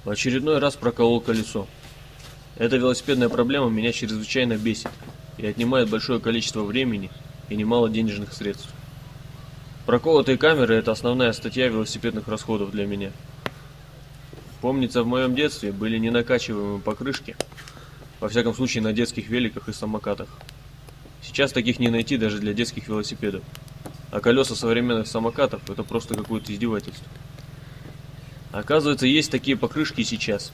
В очередной раз проколол колесо. Эта велосипедная проблема меня чрезвычайно бесит и отнимает большое количество времени и немало денежных средств. Проколотые камеры – это основная статья велосипедных расходов для меня. Помнится, в моем детстве были ненакачиваемые покрышки, во всяком случае на детских великах и самокатах. Сейчас таких не найти даже для детских велосипедов, а колеса современных самокатов – это просто какое-то издевательство. Оказывается, есть такие покрышки и сейчас.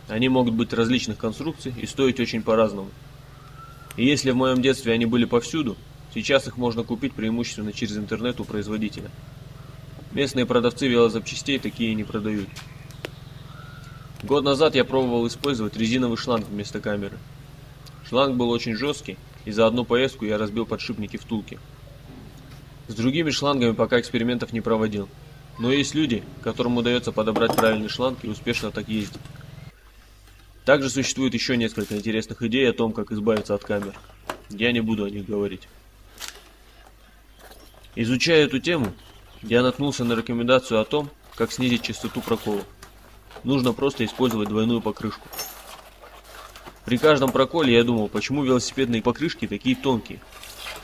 Они могут быть различных конструкций и стоить очень по-разному. И если в моем детстве они были повсюду, сейчас их можно купить преимущественно через интернет у производителя. Местные продавцы велозапчастей такие не продают. Год назад я пробовал использовать резиновый шланг вместо камеры. Шланг был очень жесткий, и за одну поездку я разбил подшипники втулки. С другими шлангами пока экспериментов не проводил. Но есть люди, которым удается подобрать правильный шланг и успешно так ездить. Также существует еще несколько интересных идей о том, как избавиться от камер. Я не буду о них говорить. Изучая эту тему, я наткнулся на рекомендацию о том, как снизить частоту проколов. Нужно просто использовать двойную покрышку. При каждом проколе я думал, почему велосипедные покрышки такие тонкие?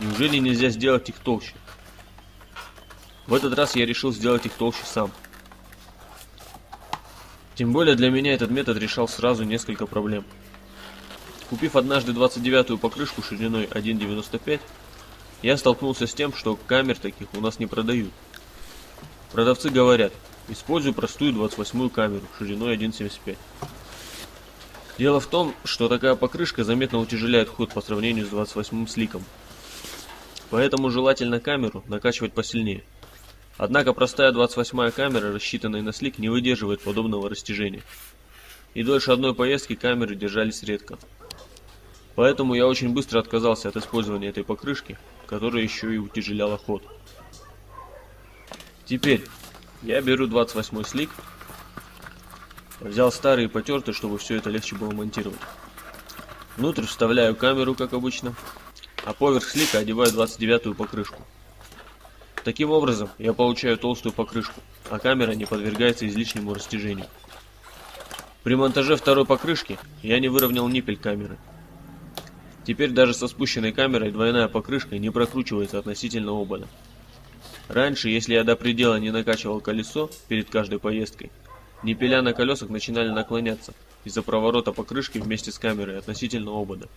Неужели нельзя сделать их толще? В этот раз я решил сделать их толще сам. Тем более для меня этот метод решал сразу несколько проблем. Купив однажды 29-ю покрышку шириной 1,95, я столкнулся с тем, что камер таких у нас не продают. Продавцы говорят, используй простую 28-ю камеру шириной 1,75. Дело в том, что такая покрышка заметно утяжеляет ход по сравнению с 28-м сликом. Поэтому желательно камеру накачивать посильнее. Однако простая 28-я камера, рассчитанная на слик, не выдерживает подобного растяжения. И дольше одной поездки камеры держались редко. Поэтому я очень быстро отказался от использования этой покрышки, которая еще и утяжеляла ход. Теперь я беру 28-й слик, взял старый и потертый, чтобы все это легче было монтировать. Внутрь вставляю камеру, как обычно, а поверх слика одеваю 29-ю покрышку. Таким образом, я получаю толстую покрышку, а камера не подвергается излишнему растяжению. При монтаже второй покрышки я не выровнял ниппель камеры. Теперь даже со спущенной камерой двойная покрышка не прокручивается относительно обода. Раньше, если я до предела не накачивал колесо перед каждой поездкой, ниппеля на колесах начинали наклоняться из-за проворота покрышки вместе с камерой относительно обода.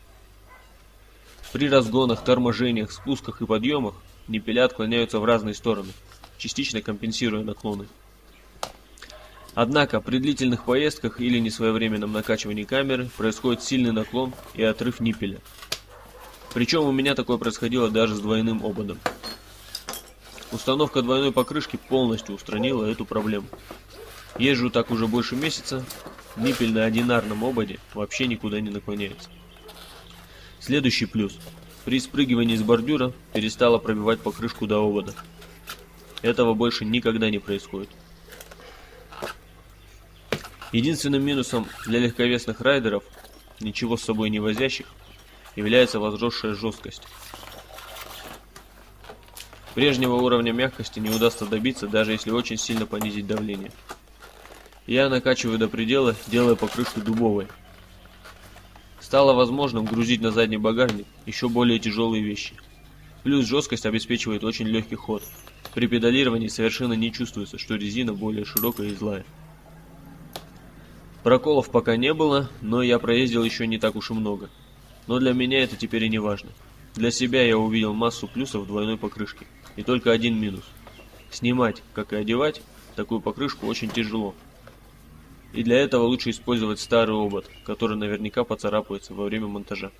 При разгонах, торможениях, спусках и подъемах ниппеля отклоняются в разные стороны, частично компенсируя наклоны. Однако при длительных поездках или несвоевременном накачивании камеры происходит сильный наклон и отрыв ниппеля. Причем у меня такое происходило даже с двойным ободом. Установка двойной покрышки полностью устранила эту проблему. Езжу так уже больше месяца, ниппель на одинарном ободе вообще никуда не наклоняется. Следующий плюс. При спрыгивании с бордюра перестала пробивать покрышку до обода. Этого больше никогда не происходит. Единственным минусом для легковесных райдеров, ничего с собой не возящих, является возросшая жесткость. Прежнего уровня мягкости не удастся добиться, даже если очень сильно понизить давление. Я накачиваю до предела, делая покрышку дубовой. Стало возможным грузить на задний багажник еще более тяжелые вещи. Плюс жесткость обеспечивает очень легкий ход. При педалировании совершенно не чувствуется, что резина более широкая и злая. Проколов пока не было, но я проездил еще не так уж и много. Но для меня это теперь и не важно. Для себя я увидел массу плюсов двойной покрышки. И только один минус. Снимать, как и одевать, такую покрышку очень тяжело. И для этого лучше использовать старый обод, который наверняка поцарапается во время монтажа.